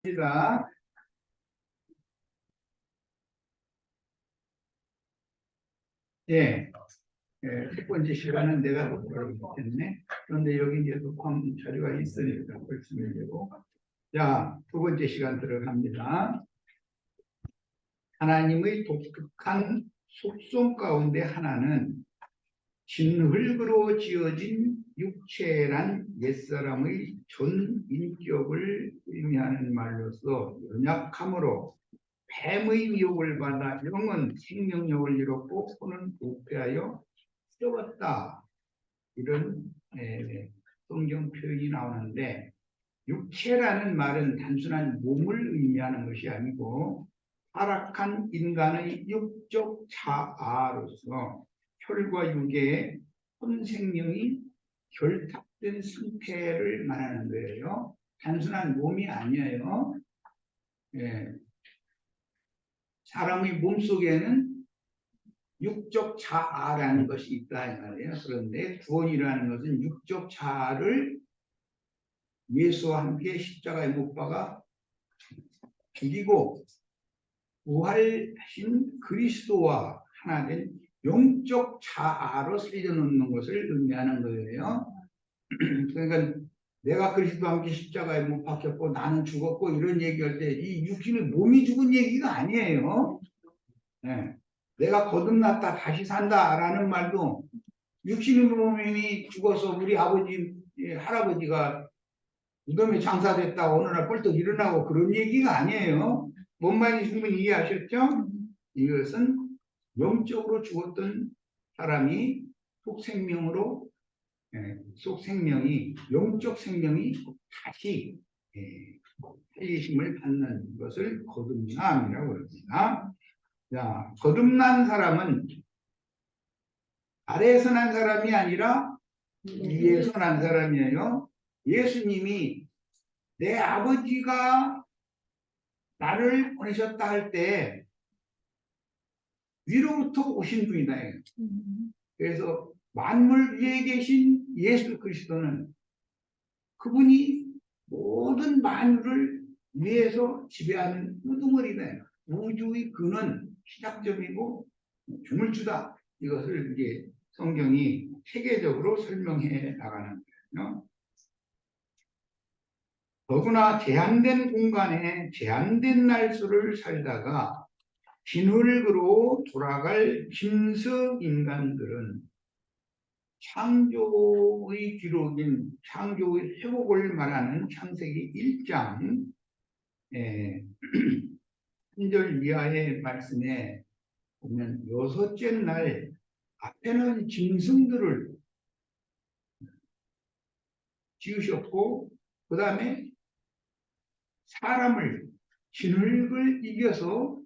시작. 예, 첫 번째 시간은 내가 목표를 못했네. 그런데 여기 이제 녹화 자료가 있으니까 말씀을 드리고. 자, 두 번째 시간 들어갑니다. 하나님의 독특한 속성 가운데 하나는 진흙으로 지어진 육체란 옛사람의 전 인격을 의미하는 말로서 연약함으로 뱀의 미혹을 받아 영은 생명력을 잃었고 손은 부패하여 썩었다. 이런 성경 표현이 나오는데, 육체라는 말은 단순한 몸을 의미하는 것이 아니고 타락한 인간의 육적 자아로서 혈과 육의 혼생명이 결탁된 상태를 말하는 거예요. 단순한 몸이 아니에요. 사람의 몸속에는 육적 자아라는 것이 있다 이 말이에요. 그런데 구원이라는 것은 육적 자아를 예수와 함께 십자가에 못 박아 죽이고 부활하신 그리스도와 하나 된 영적 자아로 살려놓는 것을 의미하는 거예요. 그러니까 내가 그리스도와 함께 십자가에 못 박혔고 나는 죽었고 이런 얘기할 때 이 육신의 몸이 죽은 얘기가 아니에요. 네. 내가 거듭났다 다시 산다라는 말도 육신의 몸이 죽어서 우리 아버지 할아버지가 무덤에 장사됐다 어느 날 벌떡 일어나고 그런 얘기가 아니에요. 뭔 말인지 충분히 이해하셨죠? 이것은 영적으로 죽었던 사람이 속생명으로 속생명이 영적 생명이 다시 살리심을 받는 것을 거듭남이라고 합니다. 자, 거듭난 사람은 아래에서 난 사람이 아니라 위에서 난 사람이에요. 예수님이 내 아버지가 나를 보내셨다 할 때 위로부터 오신 분이다. 그래서 만물 위에 계신 예수 그리스도는 그분이 모든 만물을 위에서 지배하는 우두머리다. 우주의 근원, 시작점이고 주물주다. 이것을 이제 성경이 체계적으로 설명해 나가는 거예요. 더구나 제한된 공간에 제한된 날수를 살다가 진흙으로 돌아갈 짐승 인간들은 창조의 기록인 창조의 회복을 말하는 창세기 1장 3절 이하의 말씀에 보면 여섯째 날 앞에는 짐승들을 지으셨고 그 다음에 사람을 진흙을 이겨서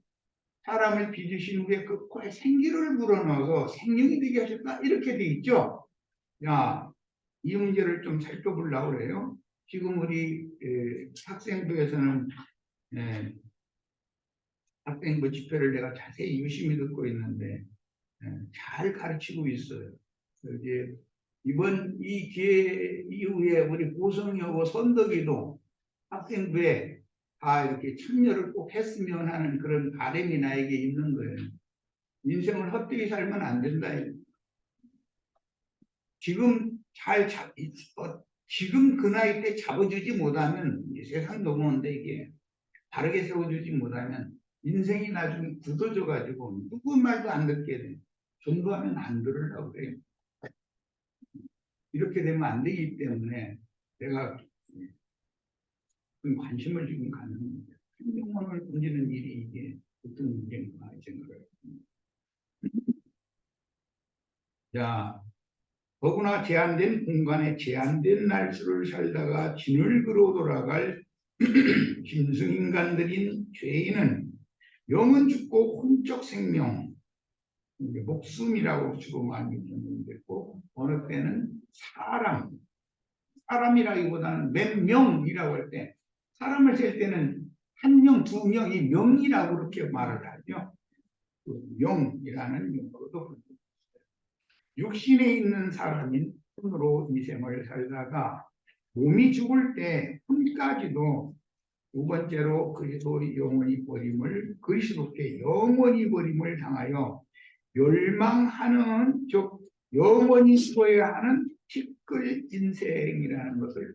사람을 빚으신 후에 그 코에 생기를 불어넣어서 생명이 되게 하셨다 이렇게 돼 있죠. 야, 이 문제를 좀 살펴보려고 그래요. 지금 우리 학생부에서는 학생부 집회를 내가 자세히 유심히 듣고 있는데 잘 가르치고 있어요. 이제 이번 이 기회 이후에 우리 보성여고 선덕이도 학생부에 다 이렇게 참여를 꼭 했으면 하는 그런 바람이 나에게 있는 거예요. 인생을 헛되이 살면 안 된다. 지금 지금 그 나이 때 잡아주지 못하면 세상 넘어오는데 이게 바르게 세워주지 못하면 인생이 나중에 굳어져 가지고 누구 말도 안 듣게 돼. 전도하면 안 들으려고 그래요. 이렇게 되면 안 되기 때문에 내가 관심을 지금 갖는 거예요. 생명론을 던지는 일이 이게 어떤 문제인가 생각을 합니다. 자, 더구나 제한된 공간에 제한된 날수를 살다가 진흙으로 돌아갈 짐승인간들인 죄인은 영은 죽고 혼적 생명, 목숨이라고 주로 많이 전문됐고 어느 때는 사람이라기보다는 몇 명이라고 할 때 사람을 셀 때는 한 명, 두 명이 명이라고 그렇게 말을 하죠. 그 영이라는 용어로도 육신에 있는 사람인 혼으로 이 생을 살다가 몸이 죽을 때 혼까지도 두 번째로 그리스도 영원히 버림을 그리스도께 영원히 버림을 당하여 멸망하는 즉 영원히 쉬어야 하는 티끌 인생이라는 것을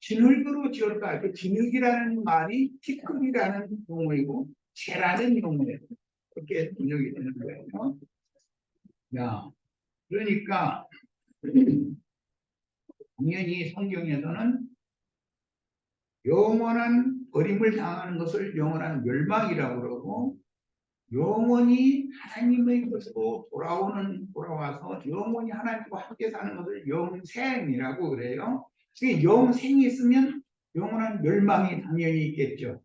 진흙으로 지었다. 그 진흙이라는 말이 티끌이라는 용어이고 재라는 용어예요. 그렇게 번역이 되는 거예요. 야, 그러니까 당연히 성경에서는 영원한 버림을 당하는 것을 영원한 멸망이라고 그러고 영원히 하나님의 것으로 돌아와서 영원히 하나님과 함께 사는 것을 영생이라고 그래요. 영생이 있으면 영원한 멸망이 당연히 있겠죠.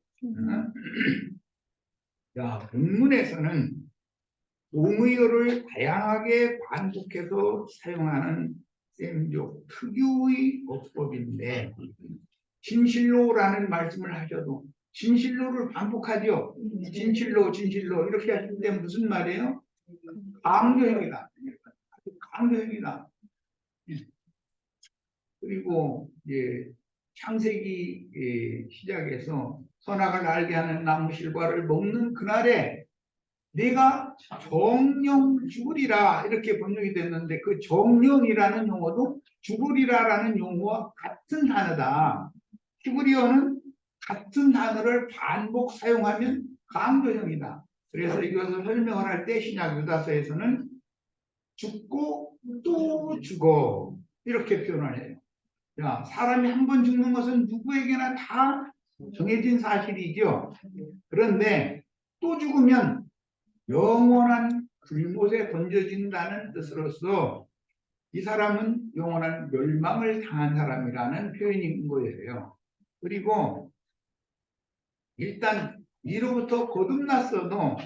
자, 본문에서는 동의어를 다양하게 반복해서 사용하는 셈족 특유의 어법인데 진실로라는 말씀을 하셔도 진실로를 반복하죠. 진실로 이렇게 하실 때 무슨 말이에요? 강조형이다. 강조형이다. 그리고 창세기 시작해서 선악을 알게 하는 나무 실과를 먹는 그날에 내가 정령 죽으리라 이렇게 번역이 됐는데 그 정령이라는 용어도 죽으리라라는 용어와 같은 단어다. 히브리어는 같은 단어를 반복 사용하면 강조형이다. 그래서 이것을 설명을 할 때 신약 유다서에서는 죽고 또 죽어 이렇게 표현을 해요. 자, 사람이 한 번 죽는 것은 누구에게나 다 정해진 사실이죠. 그런데 또 죽으면 영원한 불못에 던져진다는 뜻으로서 이 사람은 영원한 멸망을 당한 사람이라는 표현인 거예요. 그리고 일단 이로부터 거듭났어도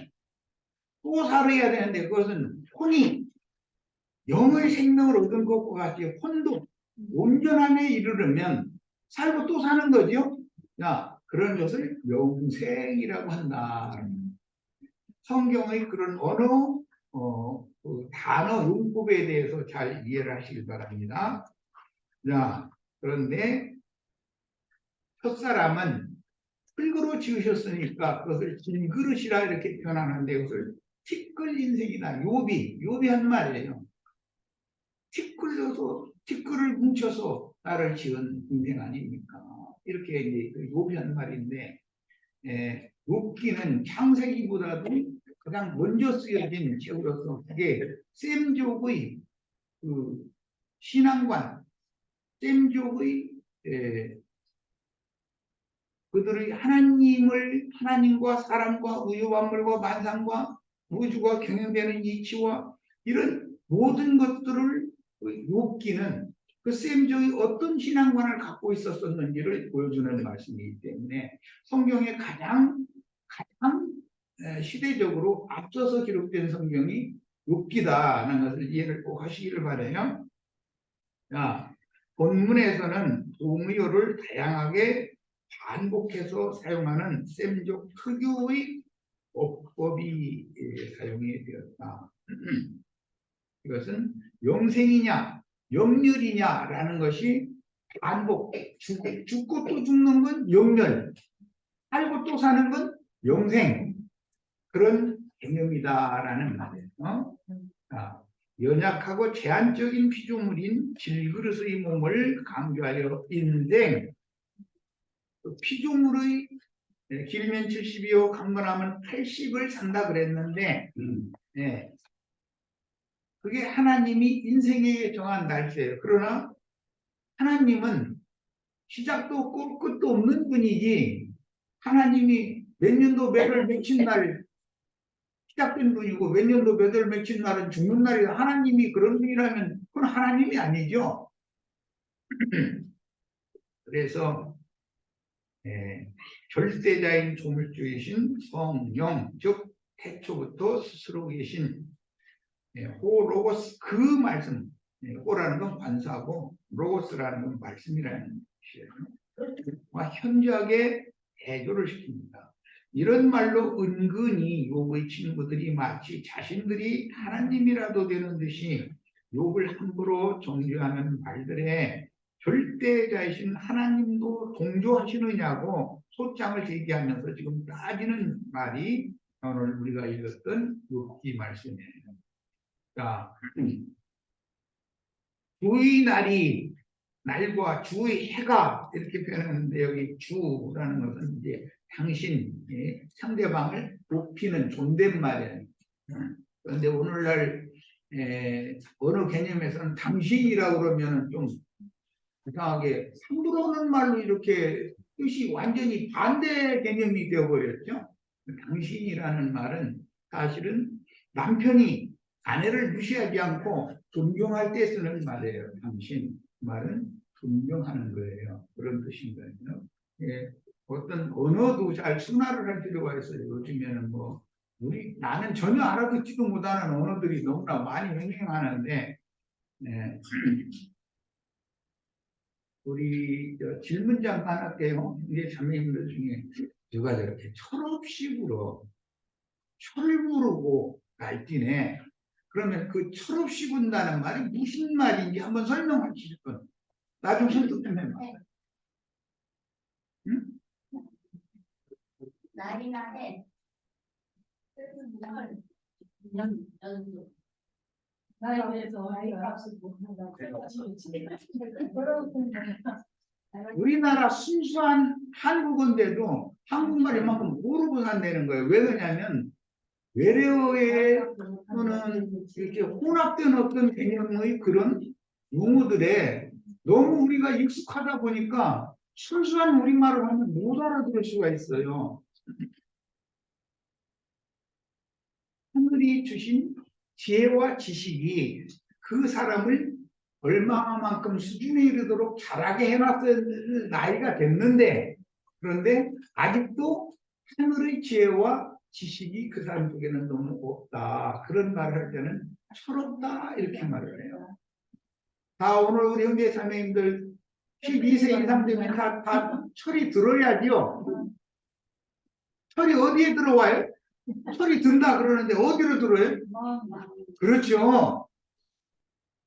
또 살아야 되는데 그것은 혼이 영의 생명을 얻은 것과 같이 혼도 온전함에 이르려면 살고 또 사는 거죠. 자, 그런 것을 영생이라고 한다. 성경의 그런 언어, 그 단어 용법에 대해서 잘 이해를 하시길 바랍니다. 자, 그런데 첫사람은 흙으로 지으셨으니까 그것을 진그릇이라 이렇게 표현하는데 그것을 티끌 인생이다. 요비 한 말이에요. 티끌을 뭉쳐서 나를 지은 인생 아닙니까? 이렇게 이제 요비 한 말인데 욥기는 창세기보다도 가장 먼저 쓰여진 책으로서 그게 셈족의 그 신앙관, 셈족의 그들의 하나님과 사람과 우주만물과 만상과 우주가 경영되는 이치와 이런 모든 것들을 욥기는 그 셈족이 어떤 신앙관을 갖고 있었었는지를 보여주는 말씀이기 때문에 성경의 가장 시대적으로 앞서서 기록된 성경이 욥기다라는 것을 이해를 꼭 하시기를 바라요. 자, 본문에서는 동의어를 다양하게 반복해서 사용하는 셈족 특유의 어법이 사용이 되었다. 이것은 영생이냐 영멸이냐라는 것이 반복, 죽고 또 죽는 건 영멸, 살고 또 사는 건 영생, 그런 개념이다라는 말이에요. 연약하고 제한적인 피조물인 질그릇의 몸을 강조하여 인생, 피조물의 길면 70이요 강건하면 80을 산다 그랬는데 그게 하나님이 인생에 정한 날짜예요. 그러나 하나님은 시작도 없고 끝도 없는 분이지 하나님이 몇 년도 몇 월 며칠 날 시작된 분이고 몇 년도 몇 월 며칠 날은 죽는 날이다. 하나님이 그런 분이라면 그건 하나님이 아니죠. 그래서 절대자인 조물주이신 성령, 즉 태초부터 스스로 계신 호 로고스 그 말씀, 호라는 건 관사고 로고스라는 건 말씀이라는 것이에요. 현저하게 대조를 시킵니다. 이런 말로 은근히 욥의 친구들이 마치 자신들이 하나님이라도 되는 듯이 욥을 함부로 정죄하는 말들에 절대자이신 하나님도 동조하시느냐고 소장을 제기하면서 지금 따지는 말이 오늘 우리가 읽었던 욥기 말씀이에요. 자, 주의 날이 날과 주의 해가 이렇게 표현하는데 여기 주라는 것은 이제 당신 상대방을 높이는 존댓말이에요. 그런데 오늘날 어느 개념에서는 당신이라고 그러면 좀 이상하게 상부로 오는 말로 이렇게 뜻이 완전히 반대 개념이 되어버렸죠. 당신이라는 말은 사실은 남편이 아내를 무시하지 않고 존경할 때 쓰는 말이에요. 당신 말은 존경하는 거예요. 그런 뜻인 거예요. 예, 어떤 언어도 잘 순화를 할 필요가 있어요. 요즘에는 뭐 나는 전혀 알아듣지도 못하는 언어들이 너무나 많이 횡행하는데 예. 우리 질문 잠깐 할게요. 이게 자매님들 중에 누가 저렇게 철없이 부르고 날뛰네. 그러면 그 철없이 군다는 말이 무슨 말인지 한번 설명해 주실 분. 나 좀 설득 좀 해봐. 응? 날이나 해. 나에 대해서 값을 못한다. 우리나라 순수한 한국어인데도 한국말이만큼 모르고 산다는 거예요. 왜 그러냐면 외래어에 또는 이렇게 혼합된 어떤 개념의 그런 용어들에 너무 우리가 익숙하다 보니까 순수한 우리말을 하면 못 알아들을 수가 있어요. 하늘이 주신 지혜와 지식이 그 사람을 얼마만큼 수준에 이르도록 자라게 해놨을 나이가 됐는데 그런데 아직도 하늘의 지혜와 지식이 그 사람 속에는 너무 없다. 그런 말을 할 때는 철없다 이렇게 말을 해요. 다 오늘 우리 형제 자매님들 12세 이상 되면 다 철이 들어야지요. 철이 어디에 들어와요? 철이 든다 그러는데 어디로 들어요? 그렇죠.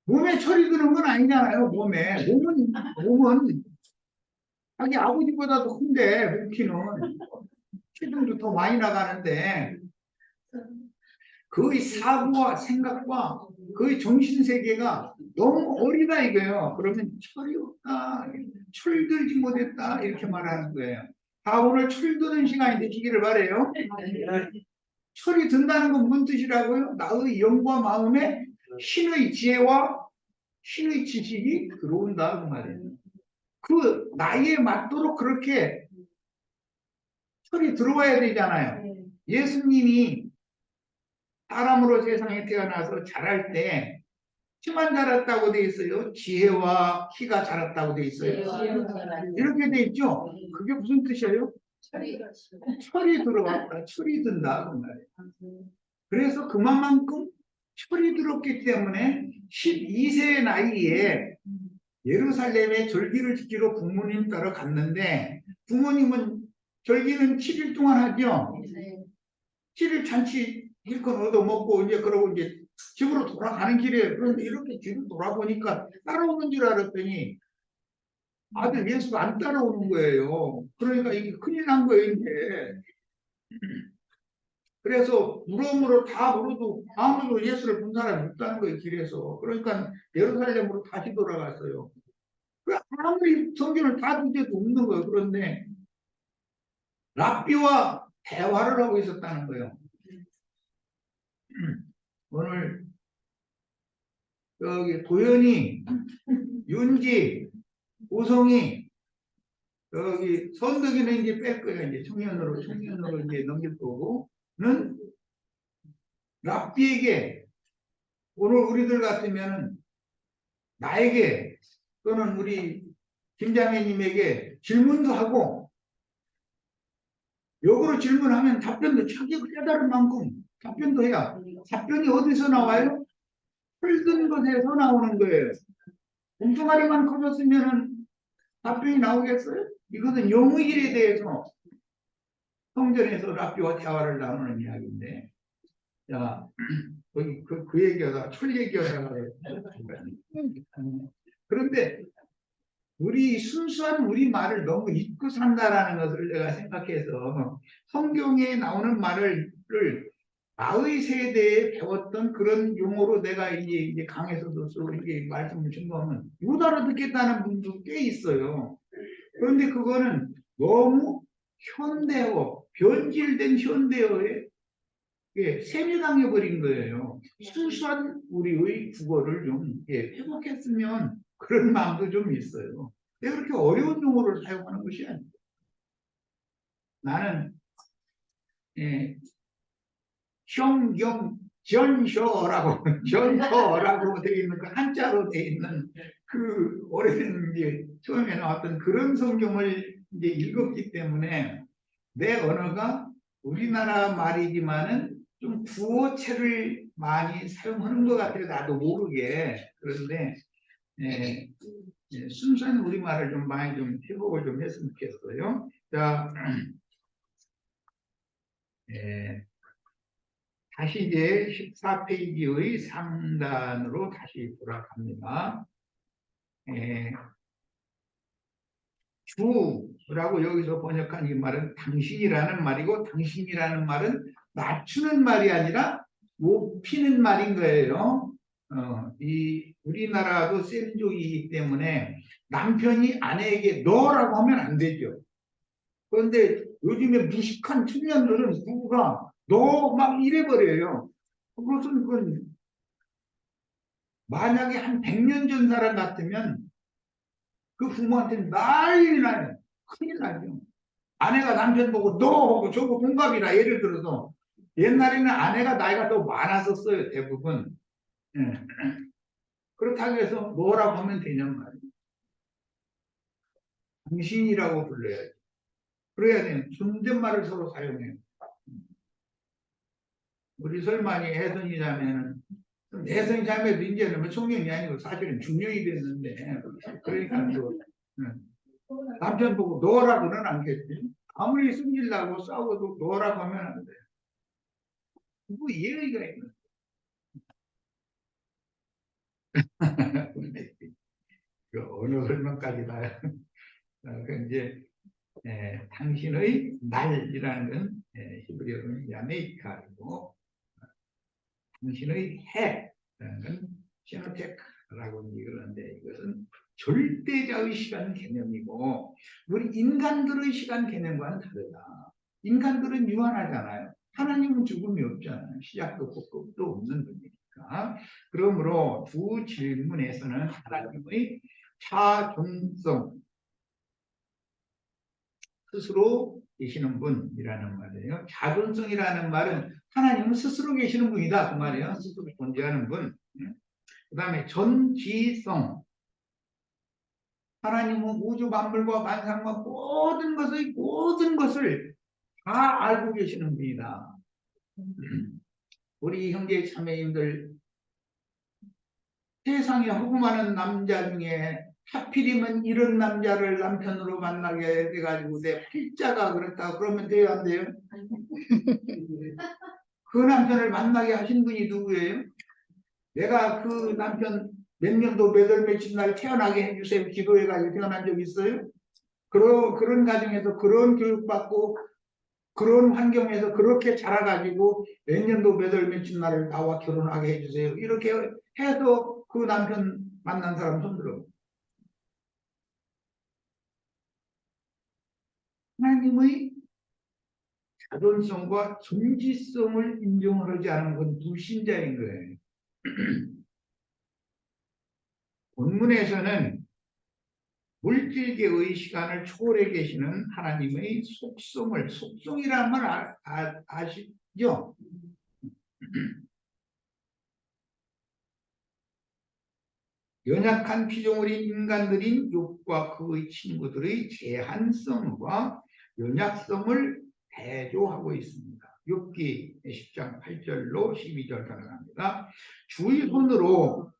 몸에 철이 드는 건 아니잖아요. 몸은 자기 아버지보다도 큰데 몸키는 체중도 더 많이 나가는데 그의 사고와 생각과 그의 정신세계가 너무 어리다 이거예요. 그러면 철이 없다, 철들지 못했다 이렇게 말하는 거예요. 다 오늘 철드는 시간이 되시기를 바래요. 철이 든다는 건 무슨 뜻이라고요? 나의 영과 마음에 신의 지혜와 신의 지식이 들어온다 그 말이에요. 그 나이에 맞도록 그렇게 철이 들어와야 되잖아요. 예수님이 사람으로 세상에 태어나서 자랄 때 키만 자랐다고 돼 있어요. 지혜와 키가 자랐다고 돼 있어요. 이렇게 돼 있죠. 그게 무슨 뜻이에요? 철이 들어왔다. 철이 든다 그 말이에요. 그래서 그만큼 철이 들었기 때문에 12세 나이에 예루살렘에 절기를 지키러 부모님 따라 갔는데 부모님은 절기는 7일 동안 하죠. 7일 잔치 일껏 얻어먹고 이제 그러고 이제 집으로 돌아가는 길에 그런데 이렇게 뒤로 돌아보니까 따라오는 줄 알았더니 아들 예수가 안 따라오는 거예요. 그러니까 이게 큰일 난 거예요 이제. 그래서 물어물어 다 물어도 아무도 예수를 본 사람이 없다는 거예요 길에서. 그러니까 예루살렘으로 다시 돌아갔어요. 아무리 성경을 다 뒤져도 없는 거예요. 그런데 랍비와 대화를 하고 있었다는 거예요. 오늘 여기 도연이, 윤지, 오성이, 여기 선덕이는 이제 뺄 거예요. 이제 청년으로 이제 넘길 거고는 랍비에게 오늘 우리들 같으면 나에게 또는 우리 김장애님에게 질문도 하고 역으로 질문하면 답변도 자기가 깨달은 만큼 답변도 해야 답변이 어디서 나와요? 풀든 것에서 나오는 거예요. 엉뚱하리만 커졌으면 답변이 나오겠어요? 이것은 영의 일에 대해서 성전에서 랍비와 대화를 나누는 이야기인데 자 거기 그 얘기하다가 철 얘기하다가 그런데 우리 순수한 우리 말을 너무 잊고 산다라는 것을 내가 생각해서 성경에 나오는 말을 나의 세대에 배웠던 그런 용어로 내가 이제 강에서도 쓰고 이게 말씀을 증거하면 못 알아듣겠다는 분도 꽤 있어요. 그런데 그거는 너무 현대어, 변질된 현대어에 세뇌당해 버린 거예요. 순수한 우리의 국어를 좀 회복했으면 그런 마음도 좀 있어요. 근데 그렇게 어려운 용어를 사용하는 것이 아니에요. 나는 형경 전셔라고 전셔라고 되어 있는 그 한자로 되어 있는 그 오래된 이제 처음에 나왔던 그런 성경을 이제 읽었기 때문에 내 언어가 우리나라 말이지만은 좀 구어체를 많이 사용하는 것 같아요. 나도 모르게. 그런데 순수한 우리말을 좀 많이 좀 회복을 좀 했으면 좋겠어요. 자, 다시 이제 14페이지의 상단으로 다시 돌아갑니다. 주라고 여기서 번역한 이 말은 당신이라는 말이고, 당신이라는 말은 낮추는 말이 아니라 높이는 말인 거예요. 이 우리나라도 센족이기 때문에 남편이 아내에게 너라고 하면 안 되죠. 그런데 요즘에 무식한 청년들은 부부가 너 막 이래버려요. 그건 만약에 한 100년 전 사람 같으면 그 부모한테 난리 나요. 큰일 나죠. 아내가 남편 보고 너 하고 저거 동갑이라 예를 들어서 옛날에는 아내가 나이가 더 많았었어요. 대부분. 예. 그렇다고 해서 뭐라고 하면 되냔 말이에요. 당신이라고 불러야지. 그래야 돼요. 존댓말을 서로 사용해요. 우리 설만이 혜선이 자매는 혜선이 자매도 이제는 뭐 청년이 아니고 사실은 중년이 됐는데 그러니까 또 남편 보고 너라고는 않겠지. 아무리 승질나고 싸워도 너라고 하면 안 돼. 그거 예의가 있는. 그 어느 설명까지다. 그 이제 당신의 날이라는 건 히브리어로는 야메이카이고 당신의 해라는 건 시노테크라고 이러는데 이것은 절대자의 시간 개념이고 우리 인간들의 시간 개념과는 다르다. 인간들은 유한하잖아요. 하나님은 죽음이 없잖아요. 시작도 없고 끝도 없는 분이니까. 그러므로 두 질문에서는 하나님의 차존성 스스로 계시는 분이라는 말이에요. 자존성이라는 말은 하나님은 스스로 계시는 분이다 그 말이에요. 스스로 존재하는 분. 그 다음에 전지성. 하나님은 우주 만물과 만상과 모든 것을 다 알고 계시는 분이다. 우리 형제 자매님들 세상에 허구많은 남자 중에 하필이면 이런 남자를 남편으로 만나게 돼가지고 내 팔자가 그렇다 그러면 돼요 안 돼요? 그 남편을 만나게 하신 분이 누구예요? 내가 그 남편 몇 년도 몇 월 며칠 날 태어나게 해주세요 기도해가지고 태어난 적 있어요? 그런 가정에서 그런 교육받고 그런 환경에서 그렇게 자라가지고 몇 년도 몇 월 며칠 날을 나와 결혼하게 해주세요. 이렇게 해서 그 남편 만난 사람 손들어. 하나님의 자존성과 존재성을 인정을 하지 않은 건 불신자인 거예요. 본문에서는 물질계의 시간을 초월해 계시는 하나님의 속성이라는 말 아시죠? 연약한 피조물인 인간들인 욥과 그의 친구들의 제한성과 연약성을 대조하고 있습니다. 욥기 10장 8절로 12절 가능합니다. 주의 손으로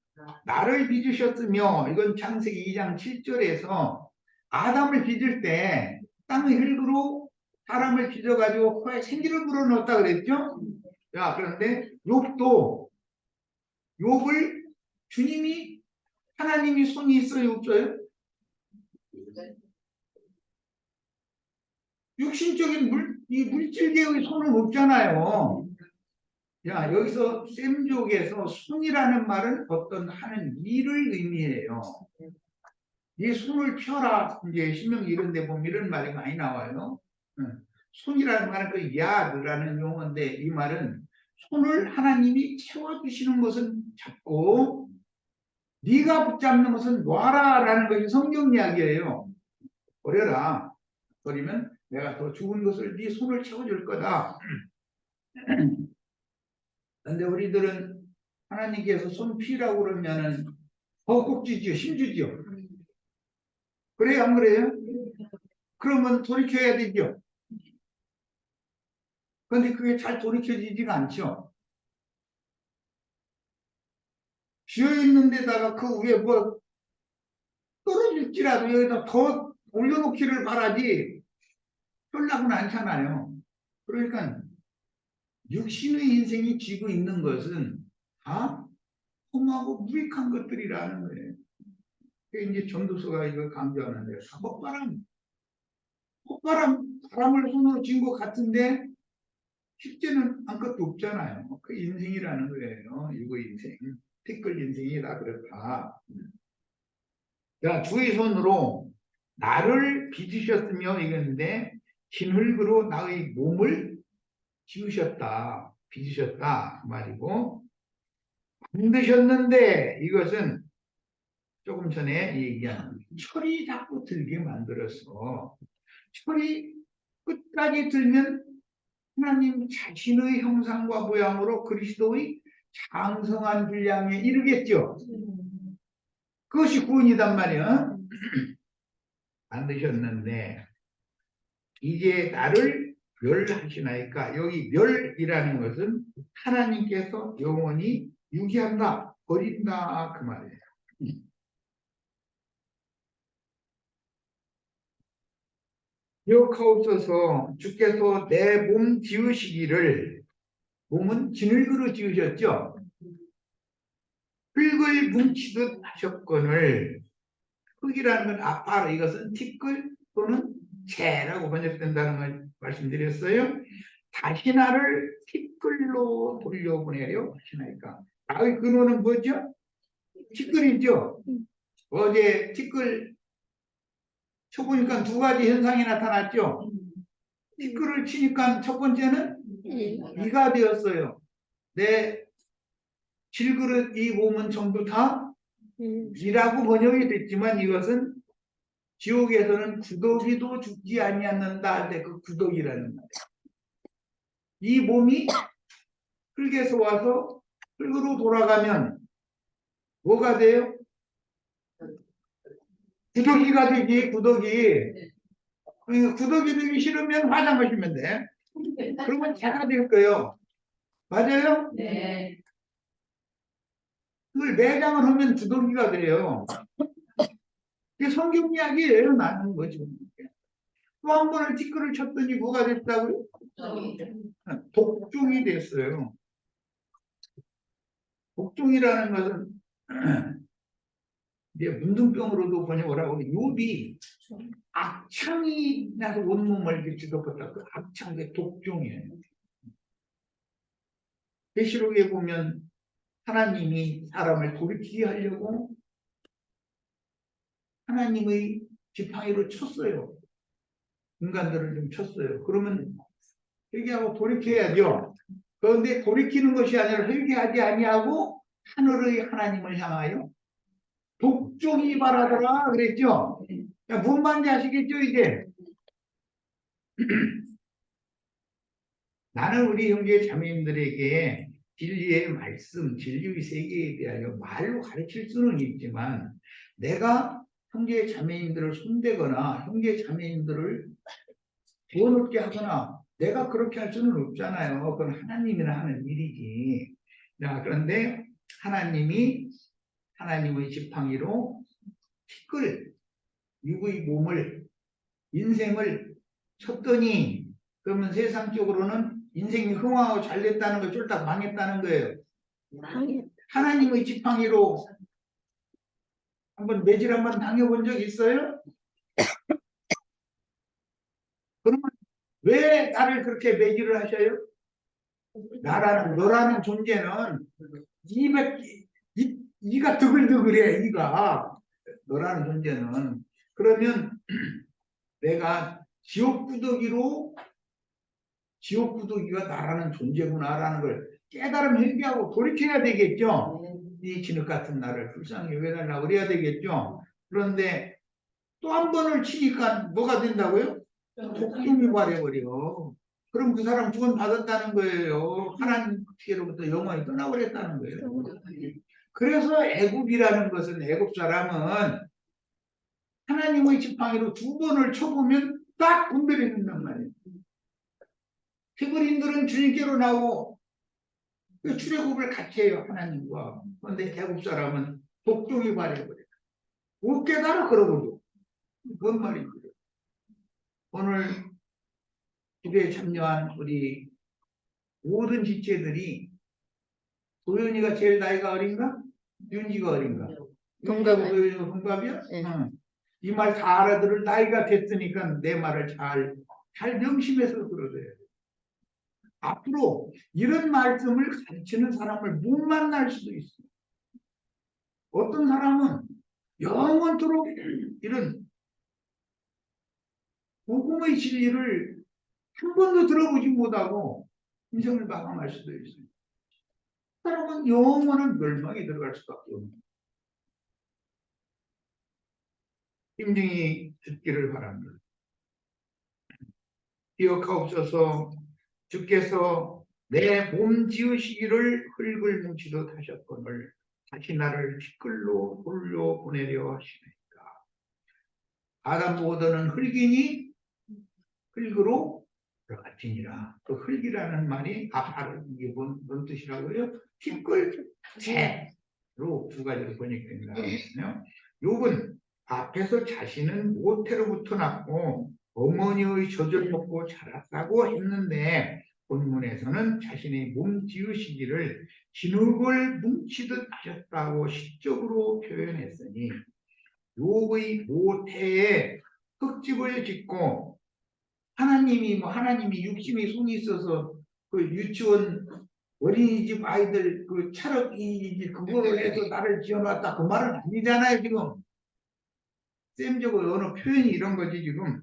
나를 빚으셨으며 이건 창세기 2장 7절에서 아담을 빚을 때 땅의 흙으로 사람을 빚어가지고 코에 생기를 불어넣었다 그랬죠? 자, 그런데 욥을 주님이 하나님이 손이 있어요 없어요? 육신적인 이 물질계의 손은 없잖아요. 야, 여기서 셈족에서 손이라는 말은 어떤 하는 일을 의미해요. 이 손을 펴라. 이제 신명기 이런 데 보면 이런 말이 많이 나와요. 손이라는 말은 그 야드라는 용어인데 이 말은 손을 하나님이 채워주시는 것은 잡고 네가 붙잡는 것은 놔라라는 것이 성경 이야기예요. 버려라. 버리면 내가 더 좋은 것을 네 손을 채워줄 거다. 그런데 우리들은 하나님께서 손 피라고 그러면은 꼭 쥐지요, 힘주지요. 그래요, 안 그래요? 그러면 돌이켜야 되죠. 그런데 그게 잘 돌이켜지지가 않죠. 비어있는 데다가 그 위에 뭐 떨어질지라도 여기다 더 올려놓기를 바라지 하려고는 않잖아요. 그러니까 육신의 인생이 쥐고 있는 것은 다 험하고 무익한 것들이라는 거예요. 그게 이제 전도서가 이걸 강조하는데 바람을 손으로 쥔 것 같은데 실제는 아무것도 없잖아요. 그 인생이라는 거예요. 이거 인생. 티끌 인생이 다 그렇다. 자, 주의 손으로 나를 빚으셨으며 이건데 진흙으로 나의 몸을 지으셨다. 빚으셨다. 그 말이고 만드셨는데 이것은 조금 전에 얘기한 철이 자꾸 들게 만들어서 철이 끝까지 들면 하나님 자신의 형상과 모양으로 그리스도의 장성한 분량에 이르겠죠. 그것이 구원이단 말이야. 만드셨는데 이제 나를 멸하시나이까. 여기 멸이라는 것은 하나님께서 영원히 유기한다, 버린다 그 말이에요. 기억하옵소서. 주께서 내 몸 지으시기를, 몸은 진흙으로 지으셨죠. 흙을 뭉치듯 하셨거늘. 흙이라는 건 아파로 이것은 티끌 또는 재라고 번역된다는 걸 말씀드렸어요. 다시 나를 티끌로 돌려보내려 하시나이까. 나의 근원은 뭐죠? 티끌이죠. 어제 티끌 쳐보니까 두 가지 현상이 나타났죠. 티끌을 치니까 첫 번째는 이가 되었어요. 내 질그릇 이 몸은 전부 다 이라고 번역이 됐지만 이것은 지옥에서는 구더기도 죽지 아니하는다 할 때 그 구더기라는 말이에요. 이 몸이 흙에서 와서 흙으로 돌아가면 뭐가 돼요? 구더기가 되지, 구더기. 그러니까 구더기 되기 싫으면 화장 하시면 돼. 그러면 개가 될 거예요. 맞아요? 네. 그걸 매장을 하면 구더기가 돼요. 이게 성경 이야기예요, 나는 거지. 또 한 번을 티끌을 쳤더니 뭐가 됐다고요? 독종이 됐어요. 독종이라는 것은 이제 문둥병으로도 번역을 하고 욥이 악창이 나서 온몸을 이렇게 덮었다. 그 악창, 그 독종이에요. 계시록에 보면 하나님이 사람을 돌이키게 하려고 하나님의 지팡이로 쳤어요. 인간들을 좀 쳤어요. 그러면 회개하고 돌이켜야죠. 그런데 돌이키는 것이 아니라 회개하지 아니하고 하늘의 하나님을 향하여 독종이 바라더라 그랬죠. 뭔 말인지 아시겠죠 이게? 나는 우리 형제 자매님들에게 진리의 말씀, 진리의 세계에 대하여 말로 가르칠 수는 있지만 내가 형제 자매님들을 손대거나 형제 자매님들을 구원 얻게 하거나 내가 그렇게 할 수는 없잖아요. 그건 하나님이나 하는 일이지. 자, 그런데 하나님이 하나님의 지팡이로 티끌, 육의 몸을, 인생을 쳤더니 그러면 세상적으로는 인생이 흥황하고 잘 됐다는 걸 쫄딱 망했다는 거예요. 하나님의 지팡이로 매질 한번 당해본 적 있어요? 그러면 왜 나를 그렇게 매질을 하셔요? 너라는 존재는 이가 드글드글해, 이가. 너라는 존재는. 그러면 내가 지옥구더기가 나라는 존재구나라는 걸 깨달음 회개하고 돌이켜야 되겠죠. 이 진흙 같은 나를 불쌍히 여겨달라고 그래야 되겠죠. 그런데 또 한 번을 치니까 뭐가 된다고요? 독종이 말해버려. 그럼 그 사람 구원 받았다는 거예요. 하나님께로부터 영원히 떠나버렸다는 거예요. 그래서 애굽이라는 것은, 애굽 사람은 하나님의 지팡이로 두 번을 쳐보면 딱 분별이 된단 말이에요. 히브리인들은 주님께로 나오고 출애굽을 같이 해요, 하나님과. 그런데 애굽 사람은 독종이 말해버려요. 못 깨달아, 그러고도. 그건 말이죠. 오늘 기도에 참여한 우리 모든 지체들이, 도현이가 제일 나이가 어린가? 윤지가 어린가? 동갑이요. 도현이가 동갑이야? 네. 응. 이 말 다 알아들을 나이가 됐으니까 내 말을 잘 명심해서 들어줘야 돼. 앞으로 이런 말씀을 가르치는 사람을 못 만날 수도 있어. 어떤 사람은 영원토록 이런 복음의 진리를 한 번도 들어보지 못하고 인생을 마감할 수도 있어요. 사람은 영원한 멸망에 들어갈 수밖에 없는. 힘증이 듣기를 바랍니다. 기억하옵소서. 주께서 내 몸 지으시기를 흙을 뭉치듯 하셨거늘 다시 나를 티끌로 돌려보내려 하시니까. 아담 모더는 흙이니 흙으로 들어갔지니라. 그 흙이라는 말이 이게 뭔 뜻이라고요? 티끌, 새로 두 가지로 번역된다. 욥은 앞에서 자신은 모태로부터 났고 어머니의 젖을 먹고 자랐다고 했는데, 본문에서는 자신의 몸 지으시기를 진흙을 뭉치듯 하셨다고 시적으로 표현했으니, 욥의 모태에 흙집을 짓고 하나님이 육신의 손이 있어서 그 유치원 어린이집 아이들 그 차력이 그거를 해서 나를 지어놨다, 그 말은 아니잖아요. 지금 쌤적으로 어느 표현이 이런 거지. 지금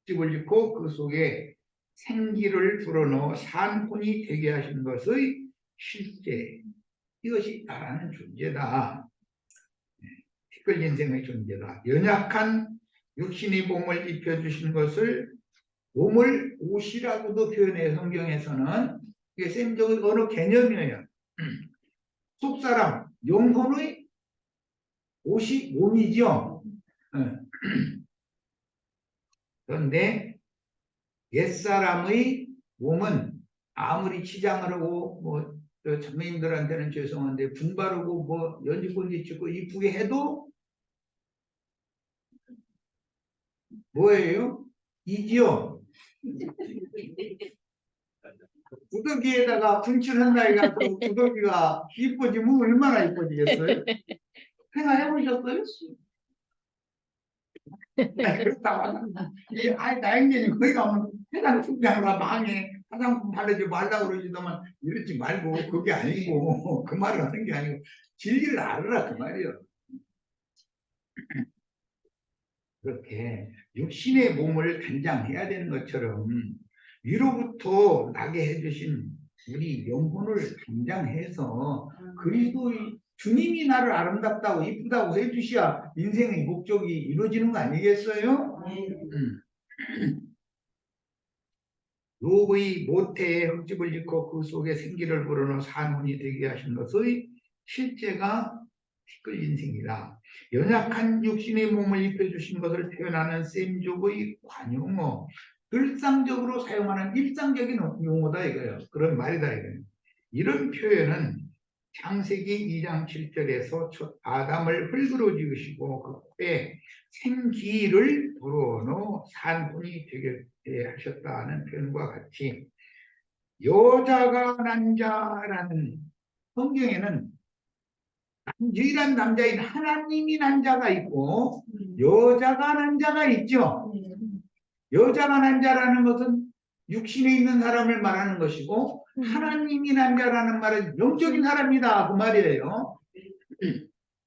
집을 짓고 그 속에 생기를 불어넣어 산혼이 되게 하신 것의 실제, 이것이 나라는 존재다. 티끌 인생의 존재다. 연약한 육신의 몸을 입혀주신 것을 몸을 옷이라고도 표현해. 성경에서는 이게 쌤적인 어느 개념이에요. 속사람 영혼의 옷이 몸이죠. 그런데 옛사람의 몸은 아무리 치장을 하고 자매님들한테는 죄송한데 분바르고 연지본지 찍고 이쁘게 해도 뭐예요? 이지요. 구더기에다가 분칠한다 해가 그 구더기가 이뻐지면 얼마나 이뻐지겠어요? 생각해보셨어요? 그렇다고 나영견이 거기 가면 해당 충장으로 망해, 화장품 바르지 말라고 그러지만 이러지 말고, 그게 아니고 그 말을 하는 게 아니고 진리를 알아라 그 말이에요. 그렇게 육신의 몸을 단장해야 되는 것처럼 위로부터 나게 해주신 우리 영혼을 단장해서 그리스도의 주님이 나를 아름답다고 이쁘다고 해주셔야 인생의 목적이 이루어지는 거 아니겠어요? 욥의 모태에 흙집을 짓고 그 속에 생기를 불어넣어 산혼이 되게 하신 것의 실제가 티끌 인생이라. 연약한 육신의 몸을 입혀주신 것을 표현하는 셈족의 관용어, 일상적으로 사용하는 일상적인 용어다 이거예요. 그런 말이다 이거예요. 이런 표현은 창세기 2장 7절에서 첫 아담을 흙으로 지으시고 그 코에 생기를 불어넣어 산혼이 되게 하셨다는 표현과 같이, 여자가 난 자라는, 성경에는 유일한 남자인 하나님이 난 자가 있고 여자가 난 자가 있죠. 여자가 난 자라는 것은 육신에 있는 사람을 말하는 것이고 하나님이 난 자라는 말은 영적인 사람이다 그 말이에요.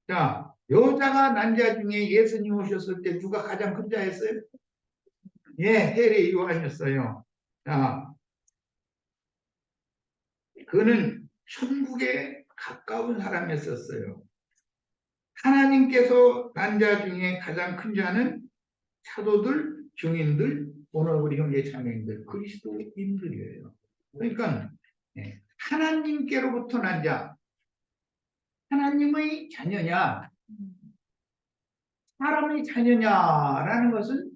자, 여자가 난 자 중에 예수님 오셨을 때 누가 가장 큰 자였어요? 예, 세례 요한이었어요. 자, 그는 천국에 가까운 사람이었었어요. 하나님께서 난 자 중에 가장 큰 자는 사도들, 증인들, 오늘 우리 형제 자매님들, 그리스도인들이에요. 그러니까 예, 하나님께로부터 난 자, 하나님의 자녀냐, 사람의 자녀냐라는 것은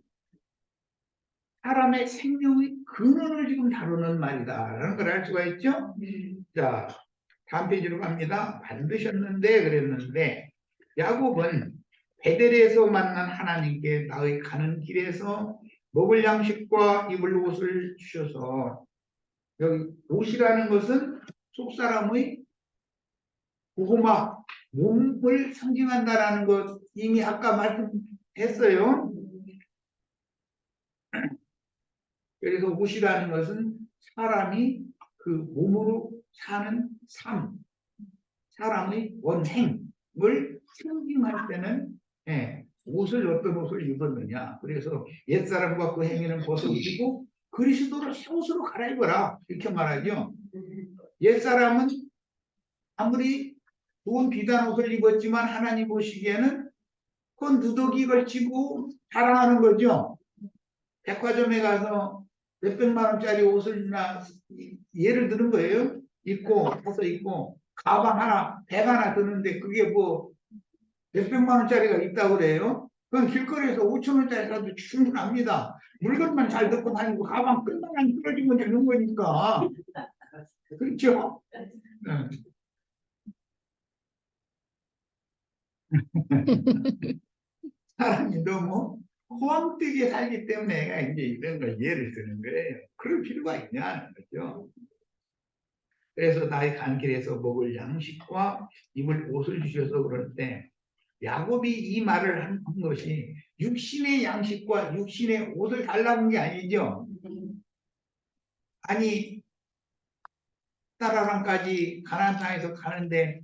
사람의 생명의 근원을 지금 다루는 말이다라는 걸 알 수가 있죠. 자, 다음 페이지로 갑니다. 만드셨는데 그랬는데 야곱은 베델에서 만난 하나님께 나의 가는 길에서 먹을 양식과 입을 옷을 주셔서, 여기 옷이라는 것은 속사람의 고구마 몸을 상징한다라는 것 이미 아까 말씀했어요. 그래서 옷이라는 것은 사람이 그 몸으로 사는 삶, 사람의 원행을 상징할 때는 옷을 어떤 옷을 입었느냐. 그래서 옛사람과 그 행위는 벗어지고 그리스도를 새 옷으로 갈아입어라 이렇게 말하죠. 옛사람은 아무리 좋은 비단 옷을 입었지만 하나님 보시기에는 그건 누더기 걸치고 자랑하는 거죠. 백화점에 가서 몇백만 원짜리 옷을 예를 드는 거예요. 입고 가서 입고 가방 하나, 백 하나 드는데 그게 뭐 몇백만 원짜리가 있다고 그래요. 그건 길거리에서 5천 원짜리 사도 충분합니다. 물건만 잘 듣고 다니고 가방 끝만 안 떨어지면 되는 거니까. 그렇죠? 네. 사람이 너무 호황되게 살기 때문에 이제 이런 걸 예를 드는 거예요. 그럴 필요가 있냐는 거죠. 그래서 나의 간 길에서 먹을 양식과 입을 옷을 주셔서 그럴 때 야곱이 이 말을 한 것이 육신의 양식과 육신의 옷을 달라는 게 아니죠. 아니 나라랑까지 가나안 땅에서 가는데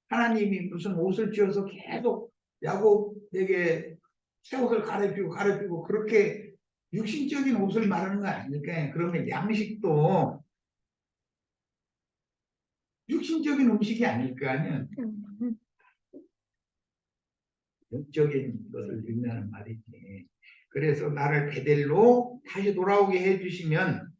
하나님이 무슨 옷을 주어서 계속 야곱에게 새 옷을 갈아입히고 그렇게 육신적인 옷을 말하는 거 아닙니까? 그러면 양식도 육신적인 음식이 아닐까요? 영적인 것을 의미하는 말이지. 그래서 나를 베델로 다시 돌아오게 해주시면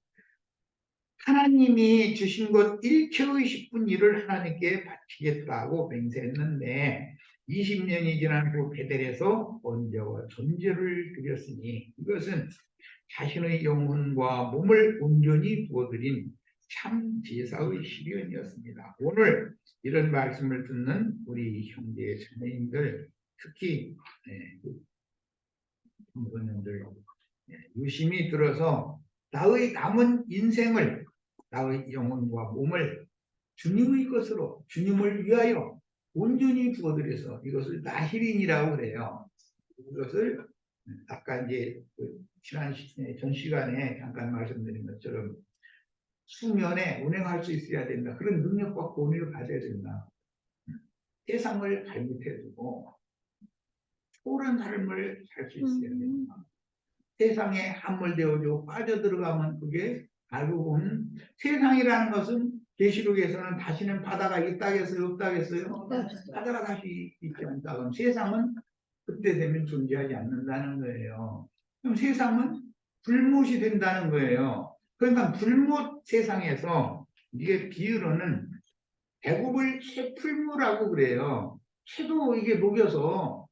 하나님이 주신 것 1초의 10분 일을 하나님께 바치겠다고 맹세했는데 20년이 지난 후 베델에서 언제와 존재를 드렸으니 이것은 자신의 영혼과 몸을 온전히 부어드린 참 제사의 시련이었습니다. 오늘 이런 말씀을 듣는 우리 형제 자매님들 특히 청소년들 유심히 들어서 나의 남은 인생을 나의 영혼과 몸을 주님의 것으로 주님을 위하여 온전히 부어드려서 이것을 나힐인이라고 그래요. 이것을 아까 이제 지난 전 시간에 잠깐 말씀드린 것처럼 수면에 운행할 수 있어야 된다. 그런 능력과 권위를 가져야 된다. 세상을 발밑에 두고 초월한 삶을 살 수 있어야 된다. 세상에 함몰되어지고 빠져들어가면 그게 알고 보면 세상이라는 것은 계시록에서는 다시는 바다가 있다겠어요? 없다겠어요? 바다가 다시 있지 않다. 그럼 세상은 그때 되면 존재하지 않는다는 거예요. 그럼 세상은 불못이 된다는 거예요. 그러니까 불못 세상에서 이게 비유로는 배꼽을 쇠풀무라고 그래요. 쇠도 이게 녹여서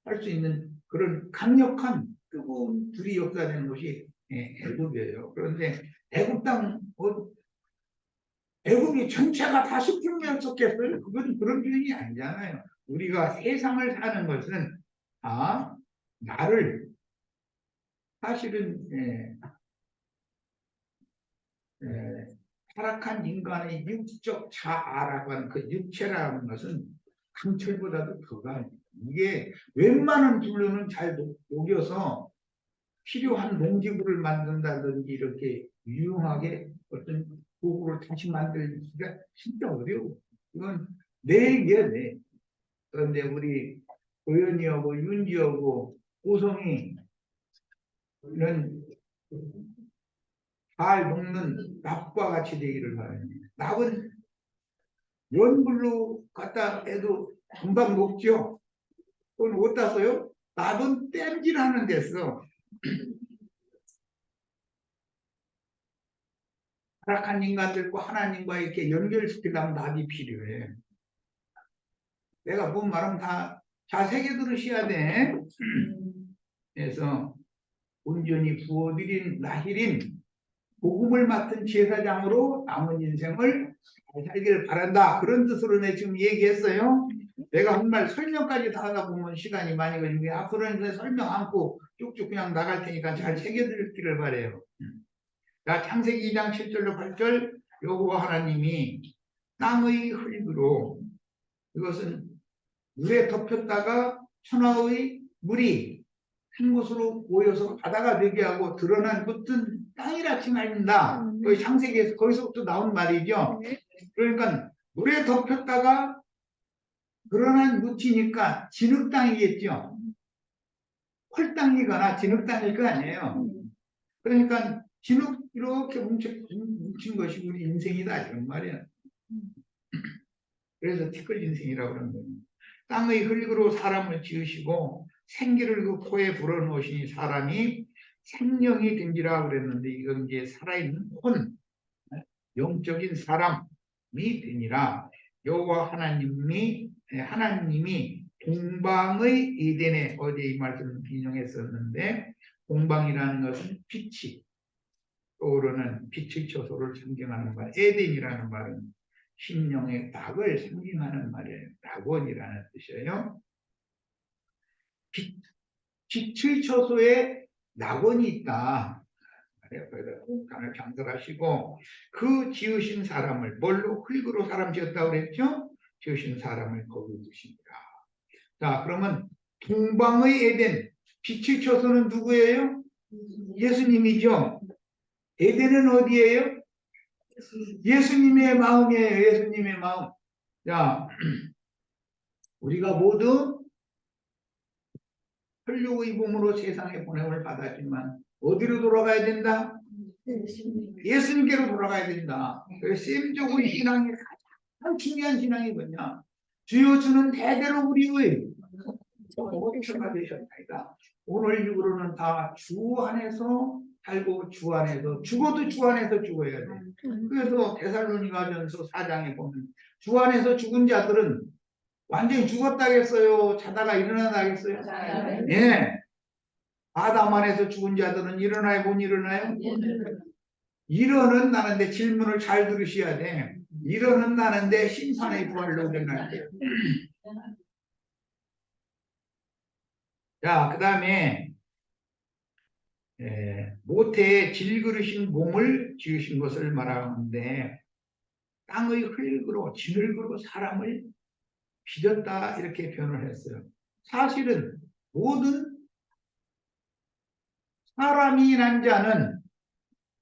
할 수 있는 그런 강력한 뜨거운 불이 역사되는 것이 애굽이에요. 그런데 애굽 땅 애굽이 전체가 다 숯불이었었겠어요? 그건 그런 표현이 아니잖아요. 우리가 세상을 사는 것은 나를 사실은 타락한 인간의 육적 자아라고 하는 그 육체라는 것은 강철보다도 더 강해요. 이게 웬만한 불로는 잘 녹여서 필요한 농기구를 만든다든지 이렇게 유용하게 어떤 도구를 다시 만들기가 진짜 어려워. 이건 내 얘기야, 내. 그런데 우리 도연이하고 윤지하고 고성이 이런 잘 녹는 납과 같이 되기를 바랍니다. 납은 연불로 갖다 해도 금방 녹죠. 그건 어디다 써요? 납은 땜질하는 데 써. 타락한 인간들과 하나님과 이렇게 연결시키려면 납이 필요해. 내가 뭔 말하면 다 잘 새겨 들으셔야 돼. 그래서 온전히 부어드린 나힐인 복음을 맡은 제사장으로 남은 인생을 잘 살기를 바란다. 그런 뜻으로 내 지금 얘기했어요. 내가 정말 설명까지 다 하다 보면 시간이 많이 걸리는데 앞으로는 이제 설명 않고 쭉쭉 그냥 나갈 테니까 잘 새겨드리기를 바래요. 자, 창세기 2장 7절로 8절 여호와 하나님이 땅의 흙으로 이것은 물에 덮였다가 천하의 물이 한 곳으로 모여서 바다가 되게 하고 드러난 붙은 땅이라 칭하신다. 거기 창세기에서 거기서부터 나온 말이죠. 그러니까 물에 덮였다가 드러난 묻히니까 진흙 땅이겠죠. 헐땅이거나 진흙 땅일 거 아니에요. 그러니까 진흙 이렇게 뭉친 것이 우리 인생이다 이런 말이야. 그래서 티끌 인생이라고 그러는 거예요. 땅의 흙으로 사람을 지으시고 생기를 그 코에 불어넣으시니 사람이 생명이 된지라 그랬는데 이건 이제 살아있는 혼, 영적인 사람이 되니라. 여호와 하나님이 동방의 에덴에 어제 이 말씀 인용했었는데 동방이라는 것은 빛이 떠오르는 빛의 초소를 상징하는 말, 에덴이라는 말은 심령의 낙을 상징하는 말이에요. 낙원이라는 뜻이에요. 빛의 초소에 낙원이 있다. 간을 강설하시고 그 지으신 사람을 뭘로 흙으로 사람 지었다고 그랬죠? 지으신 사람을 거기 두십니다. 자, 그러면 동방의 에덴 빛의 초소는 누구예요? 예수님이죠. 에덴은 어디예요? 예수님의 마음이에요. 예수님의 마음. 자, 우리가 모두 혈육의 몸으로 세상에 보냄을 받았지만 어디로 돌아가야 된다? 예수님께로 돌아가야 된다. 그래서 셈족의 신앙이 가장 중요한 신앙이 뭐냐? 주여 주는 대대로 우리의 목표가 되셨나이다. 오늘 이후로는 다 주 안에서 살고 주 안에서 죽어도 주 안에서 죽어야 돼. 그래서 데살로니가전서 4장에 보면 주 안에서 죽은 자들은 완전히 죽었다겠어요? 자다가 일어나다겠어요? 예. 아담 안에서 죽은 자들은 일어나요? 못 일어나요? 일어난다는데 질문을 잘 들으셔야 돼. 일어난다는데 심판의 부활로 일어날 때. 자, 그 다음에 모태에 질그르신 몸을 지으신 것을 말하는데 땅의 흙으로 진흙으로 사람을 빚었다 이렇게 표현을 했어요. 사실은 모든 사람이 난 자는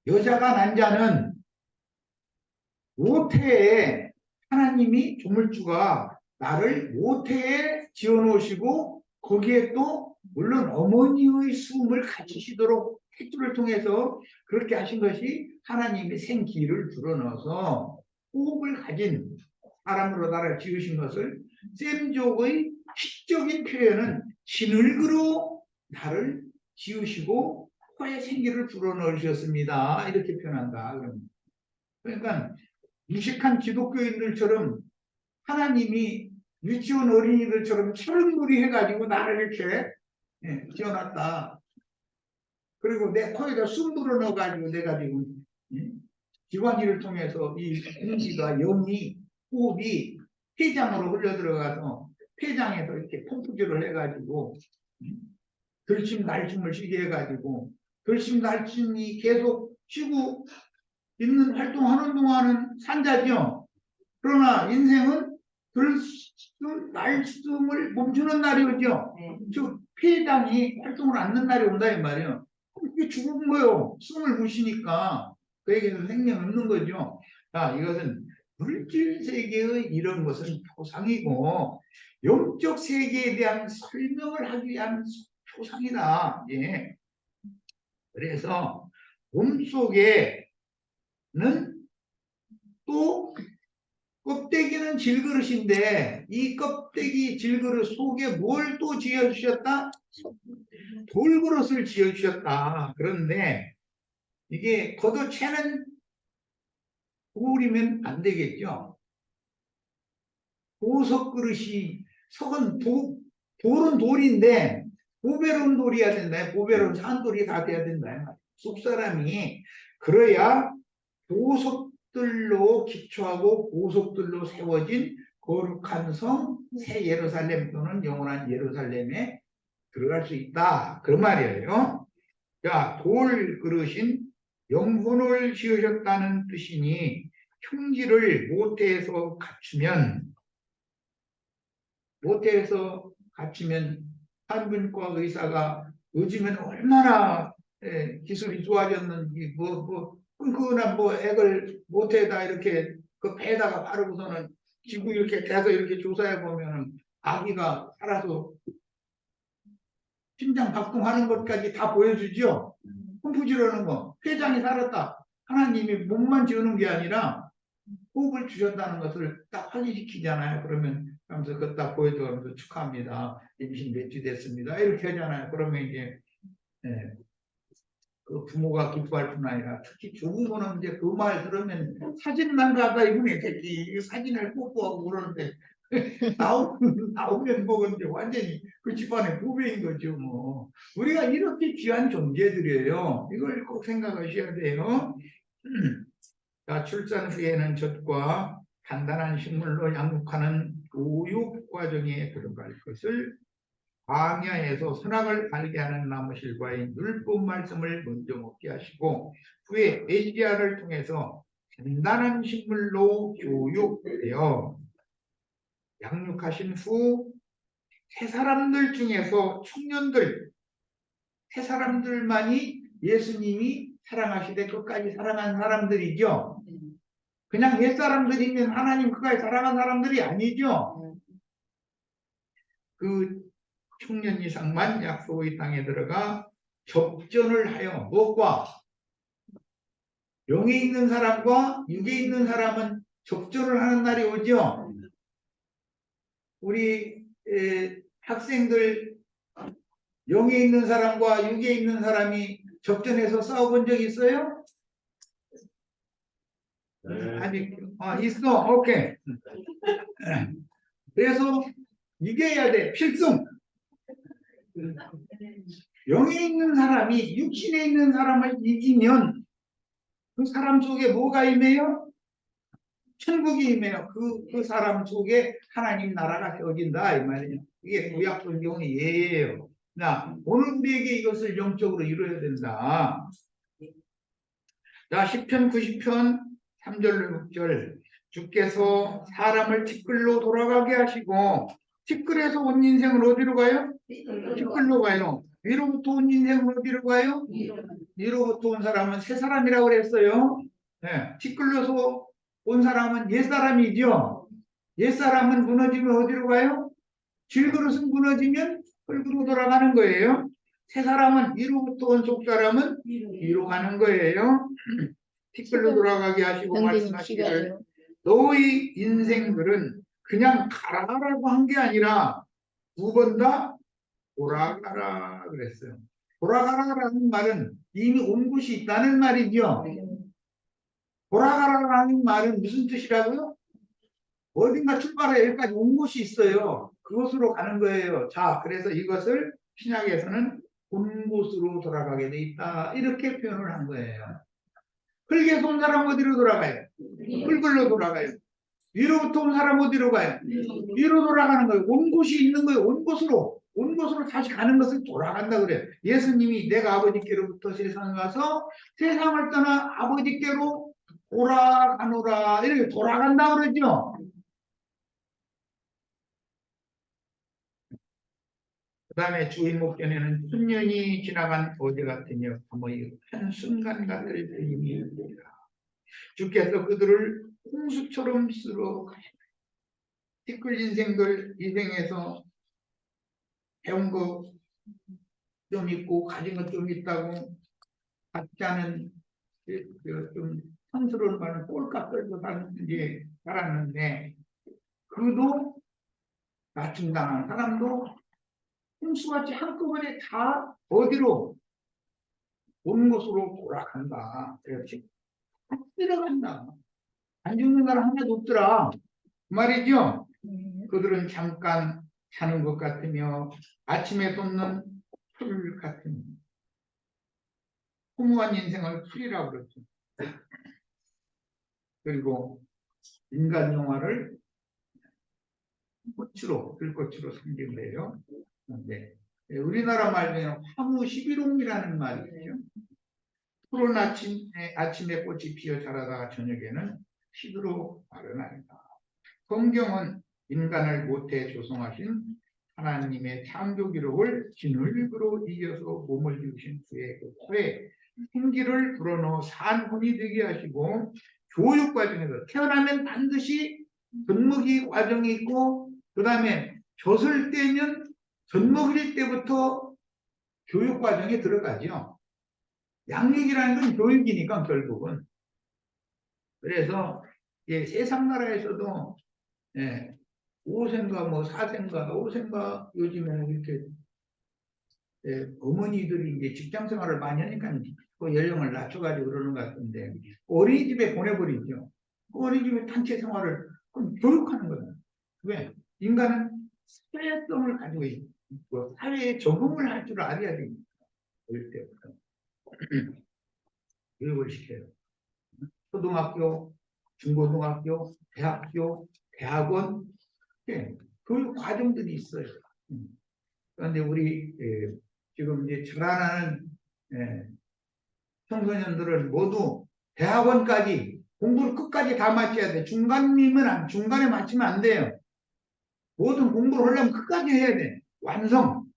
여자가 난 자는 모태에 하나님이 조물주가 나를 모태에 지어놓으시고 거기에 또 물론 어머니의 숨을 갖추시도록 택주를 통해서 그렇게 하신 것이 하나님의 생기를 불어넣어서 호흡을 가진 사람으로 나를 지으신 것을 셈족의 피적인 표현은 진흙으로 나를 지으시고 코에 생기를 불어넣으셨습니다. 이렇게 표현한다. 그러니까 무식한 기독교인들처럼 하나님이 유치원 어린이들처럼 철물이 해가지고 나를 이렇게 지어놨다. 그리고 내 코에다 숨 불어넣어가지고 내가 지금 기관지를 통해서 이 공기가 영이 호흡이 폐장으로 흘러들어가서 폐장에서 이렇게 펌프질을 해가지고 들짐날짐을 쉬게 해가지고 들짐날짐이 계속 쉬고 있는 활동하는 동안은 산자죠. 그러나 인생은 들숨 날숨을 멈추는 날이 오죠. 즉 폐장이 활동을 않는 날이 온다 이 말이에요. 이게 죽은 거요. 숨을 못 쉬니까. 그에게는 생명 없는 거죠. 자, 이것은 물질 세계의 이런 것은 표상이고 영적 세계에 대한 설명을 하기 위한 표상이다. 예. 그래서 몸속에는 또 껍데기는 질그릇인데 이 껍데기 질그릇 속에 뭘 또 지어주셨다? 돌그릇을 지어주셨다. 그런데 이게 걷어채는 돌이면 안 되겠죠. 보석 그릇이 석은 돌은 돌인데 보배로운 돌이어야 된다. 보배로운 산돌이 다 돼야 된다. 속 사람이 그래야 보석들로 기초하고 보석들로 세워진 거룩한 성 새 예루살렘 또는 영원한 예루살렘에 들어갈 수 있다. 그 말이에요. 자, 돌 그릇인 영혼을 지으셨다는 뜻이니 형질을 모태에서 갖추면 산부인과 의사가 요즘에는 얼마나 기술이 좋아졌는지 끈끈한 액을 모태에다 이렇게 그 배에다가 바르고서는 지구 이렇게 대서 이렇게 조사해 보면은 아기가 살아서 심장 박동하는 것까지 다 보여주죠. 홈프지르는 거, 폐장이 살았다. 하나님이 몸만 지우는 게 아니라 호흡을 주셨다는 것을 딱 확인시키잖아요. 그러면 하면서 그거 딱 보여주면서 축하합니다. 임신 몇 주 됐습니다. 이렇게 하잖아요. 그러면 이제 예, 그 부모가 기뻐할 뿐 아니라 특히 조부모는 이제 그 말 들으면 사진만 가다 이분이 새끼 사진을 뽀뽀하고 그러는데 나오면 뭐 근데 완전히 그 집안의 부배인 거죠. 뭐 우리가 이렇게 귀한 존재들이에요. 이걸 꼭 생각하셔야 돼요. 자, 출산 후에는 젖과 단단한 식물로 양육하는 교육 과정에 들어갈 것을 광야에서 선악을 알게 하는 나무실과의 율법 말씀을 먼저 먹게 하시고 후에 메시아를 통해서 단단한 식물로 교육되어 양육하신 후 새 사람들 중에서 청년들, 새 사람들만이 예수님이 사랑하시되 끝까지 사랑한 사람들이죠. 그냥 옛 사람들이면 하나님 끝까지 사랑한 사람들이 아니죠. 그 청년 이상만 약속의 땅에 들어가 접전을 하여 무엇과 영에 있는 사람과 육에 있는 사람은 접전을 하는 날이 오죠. 우리 학생들 영에 있는 사람과 육에 있는 사람이 접전해서 싸워본 적 있어요? 아니, 있어. 오케이. 그래서 이겨야 돼. 필승. 영에 있는 사람이 육신에 있는 사람을 이기면 그 사람 속에 뭐가 임해요? 천국이 임해요. 그 사람 속에 하나님 나라가 세워진다 이 말이에요. 이게 구약 성경의 예예요. 자, 오늘 우리에게 이것을 영적으로 이루어야 된다. 자, 시편 90편 3절로 6절 주께서 사람을 티끌로 돌아가게 하시고 티끌에서 온 인생은 어디로 가요? 티끌로 가요. 위로부터 온 인생은 어디로 가요? 위로부터 온 사람은 새 사람이라고 그랬어요. 네, 티끌로서 온 사람은 옛사람이죠. 옛사람은 무너지면 어디로 가요? 질그릇은 무너지면 흙으로 돌아가는 거예요. 새 사람은 위로부터 온 속사람은 위로 가는 거예요. 티끌로 돌아가게 하시고 말씀하시기를 너희 인생들은 그냥 가라라고 한 게 아니라 두 번 다 돌아가라 그랬어요. 돌아가라라는 말은 이미 온 곳이 있다는 말이죠. 돌아가라라는 말은 무슨 뜻이라고요? 어딘가 출발해 여기까지 온 곳이 있어요. 그곳으로 가는 거예요. 자, 그래서 이것을 신약에서는 온 곳으로 돌아가게 돼 있다. 이렇게 표현을 한 거예요. 흙에서 온 사람 어디로 돌아가요? 흙을로 돌아가요. 위로부터 온 사람 어디로 가요? 위로 돌아가는 거예요. 온 곳이 있는 거예요. 온 곳으로 다시 가는 것을 돌아간다 그래요. 예수님이 내가 아버지께로부터 세상에 와서 세상을 떠나 아버지께로 돌아가노라 이렇게 돌아간다 그러죠. 다음에 주의 목전에는 천년이 지나간 어제 같으며 감의 한순간 같을 뿐임이니라. 주께서 그들을 홍수처럼 쓸어 티끌 인생들 인생에서 배운 거 좀 있고 가진 것 좀 있다고 같지 않은 좀 상스러운 말은 꼴값 떨고 살았는데 그도 낮춤당한 사람도 홍수같이 한꺼번에 다 어디로 온 곳으로 돌아간다. 그렇지? 다 들어간다. 안 죽는 사람 하나도 없더라. 그 말이죠. 그들은 잠깐 자는 것 같으며 아침에 돋는 풀 같은 허무한 인생을 풀이라고 그러죠. 그리고 인간 영화를 들꽃으로 섬긴대요. 네. 우리나라 말로는 화무 11홍이라는 말이 있죠. 푸른 아침에 꽃이 피어 자라다가 저녁에는 시드로 마르나이다. 성경은 인간을 모태 조성하신 하나님의 창조 기록을 진흙으로 이겨서 몸을 지으신 후에 그 코에 생기를 불어넣어 산 혼이 되게 하시고 교육 과정에서 태어나면 반드시 젖먹이 과정이 있고 그 다음에 젖을 떼면 젖먹일 때부터 교육 과정에 들어가죠. 양육이라는 건 교육이니까 결국은. 그래서 세상 나라에서도 5세인가 뭐 4세인가 5세인가 요즘에는 이렇게 어머니들이 이제 직장 생활을 많이 하니까 그 연령을 낮춰가지고 그러는 것 같은데 어린이집에 보내버리죠. 그 어린이집에 단체 생활을 그럼 교육하는 거다. 왜? 인간은 사회성을 가지고 있고 사회에 적응을 할 줄 알아야 됩니다. 어릴 때부터 교육을 시켜요. 초등학교, 중고등학교, 대학교, 대학원 교육 과정들이 있어요. 그런데 우리 지금 이제 자라나는 청소년들은 모두 대학원까지 공부를 끝까지 다 마쳐야 돼. 중간에 마치면 안 돼요. 모든 공부를 하려면 끝까지 해야 돼. 완성.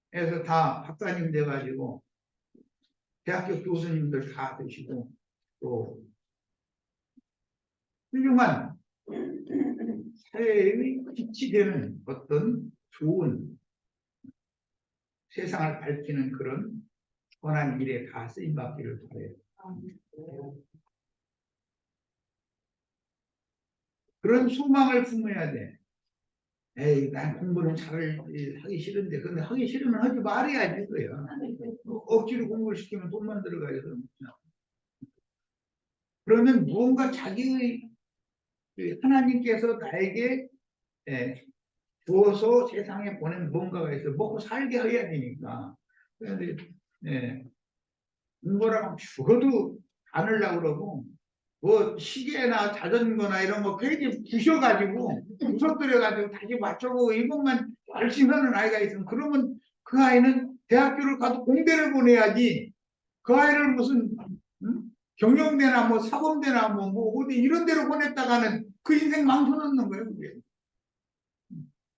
그래서 다 박사님 돼가지고 대학교 교수님들 다 되시고 또 훌륭한 사회의 빛이 되는 어떤 좋은 세상을 밝히는 그런 선한 일에 다 쓰임받기를 바래요. 그런 소망을 품어야 돼. 에이, 난 공부는 하기 싫은데, 근데 하기 싫으면 하지 말아야지, 그거야. 억지로 공부를 시키면 돈만 들어가야 돼. 그러면 무언가 자기의 하나님께서 나에게 주어서 세상에 보낸 뭔가가 있어. 먹고 살게 해야 되니까. 그런데, 공부라고 죽어도 안 하려고 그러고, 뭐 시계나 자전거나 이런 거 괜히 부셔가지고 부서뜨려가지고 다시 맞춰보고 이것만 열심히 하는 아이가 있으면 그러면 그 아이는 대학교를 가도 공대를 보내야지 그 아이를 무슨 경영대나 뭐 사범대나 뭐 어디 이런 데로 보냈다가는 그 인생 망쳐놓는 거예요. 그게.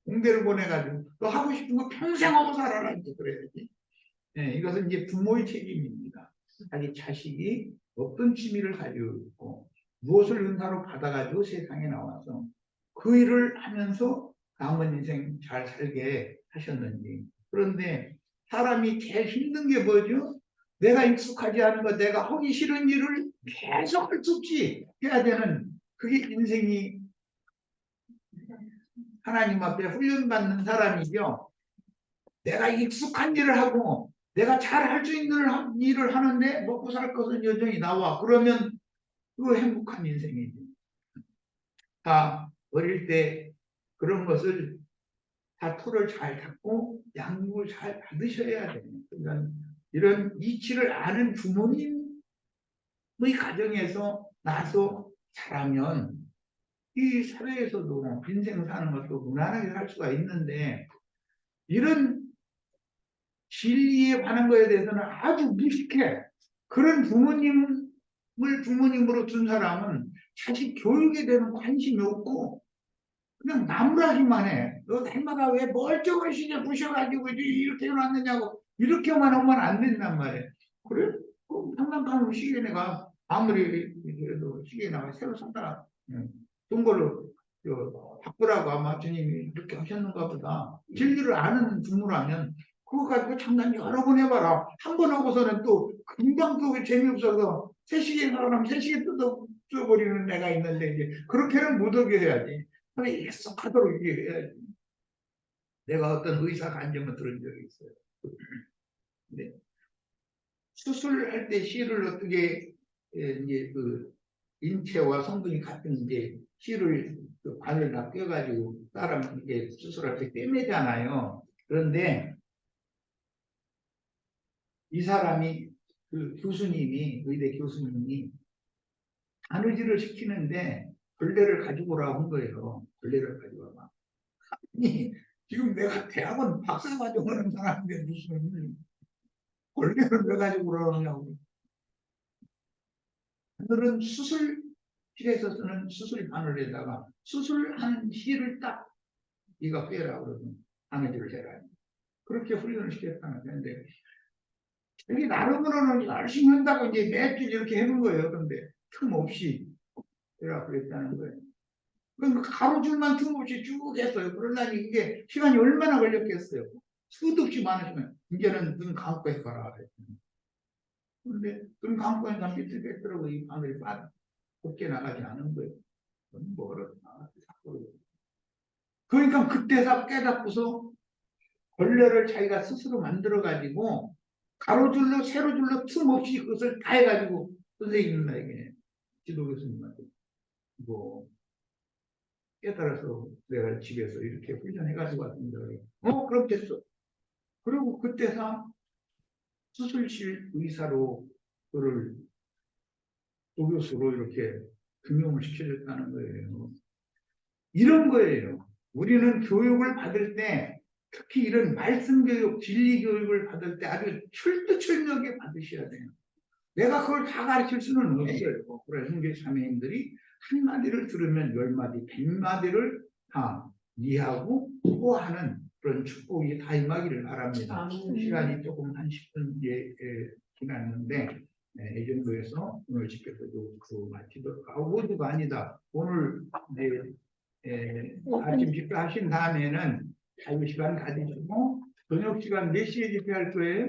공대를 보내가지고 또 하고 싶은 거 평생 하고 살아라 이제 그래야지. 이것은 이제 부모의 책임입니다. 자기 자식이 어떤 취미를 가지고 있고 무엇을 은사로 받아가지고 세상에 나와서 그 일을 하면서 남은 인생 잘 살게 하셨는지. 그런데 사람이 제일 힘든 게 뭐죠? 내가 익숙하지 않은 것, 내가 하기 싫은 일을 계속 할 수 없이 해야 되는 그게 인생이 하나님 앞에 훈련받는 사람이죠. 내가 익숙한 일을 하고 내가 잘 할 수 있는 일을 하는데 먹고 살 것은 여전히 나와. 그러면 그거 행복한 인생이지. 다 어릴 때 그런 것을 다 토를 잘 닦고 양육을 잘 받으셔야 돼요. 그러니까 이런 이치를 아는 부모님의 가정에서 나서 자라면 이 사회에서도 인생 사는 것도 무난하게 살 수가 있는데 이런 진리에 관한 거에 대해서는 아주 무식해. 그런 부모님을 부모님으로 둔 사람은 자식 교육에 대한 관심이 없고 그냥 나무라기만 해. 너 날마다 왜 멀쩡한 시계 부셔가지고 이렇게 해놨느냐고 이렇게만 하면 안 된단 말이야. 그래? 장난감으로 시계 내가 아무리 그래도 시계 나가 새로 산다. 돈 걸로 바꾸라고 아마 주님이 이렇게 하셨는가 보다. 진리를 아는 분이라면 그거 가지고 장난 여러 번 해봐라. 한 번 하고서는 또 금방 또 재미없어서 새 시계 나가면 새 시계 뜯어버리는 애가 있는데 이제 그렇게는 못 하게 해야지. 그래 계속 하도록 이게 해야지. 내가 어떤 의사 간증을 들은 적이 있어요. 근데 수술할 때 실을 어떻게 이제 그 인체와 성분이 같은 이제 실을 그 바늘 다 껴가지고 사람 이제 수술할 때 꿰매잖아요. 그런데 이 사람이 그 교수님이 의대 교수님이 바느질을 시키는데 걸레를 가지고 오라고 한 거예요. 걸레를 가지고 와봐. 아니, 지금 내가 대학원 박사 과정을 하는 사람인데 무슨 걸레를 왜 가지고 오라고. 오늘은 수술실에서 쓰는 수술 바늘에다가 수술한 실을 딱 네가 빼라 그러면 바느질을 해라. 그렇게 훈련을 시켰다는 건데 여기 나름으로는 열심히 한다고 이제 매주 이렇게 해놓은 거예요. 그런데 틈없이 해라 그랬다는 거예요. 그럼 가로줄만 틈없이 쭉 했어요. 그러려니 이게 시간이 얼마나 걸렸겠어요. 수도 없이 많은 시간. 이제는 눈 감고 해봐라. 그런데 눈 감고 하니까 밑에 뺐더라고 이 바늘이 곱게 나가지 않은 거예요. 뭐를 그러니까 그때서 깨닫고서 걸레를 자기가 스스로 만들어 가지고 가로줄로 세로줄로 틈없이 그것을 다 해가지고 선생님에게 지도 교수님한테 뭐 깨달아서 내가 집에서 이렇게 훈련해가지고 왔습니다. 그럼 됐어. 그리고 그때서 수술실 의사로 그를 도교수로 이렇게 등용을 시켜줬다는 거예요. 이런 거예요. 우리는 교육을 받을 때 특히 이런 말씀 교육, 진리 교육을 받을 때 아주 철두철미하게 받으셔야 돼요. 내가 그걸 다 가르칠 수는 없어요. 그래서 형제 자매님들이 한 마디를 들으면 10마디, 100마디를 다 이해하고 소화하는 그런 축복이 다 임하기를 바랍니다. 시간이 조금 한 10분 지났는데 이 정도에서 오늘 집회도 그 마치도록 하고 모두가 아니다. 오늘 아침 집회 하신 다음에는 자유 시간 가지시고 저녁 시간 몇 시에 집회할 거예요?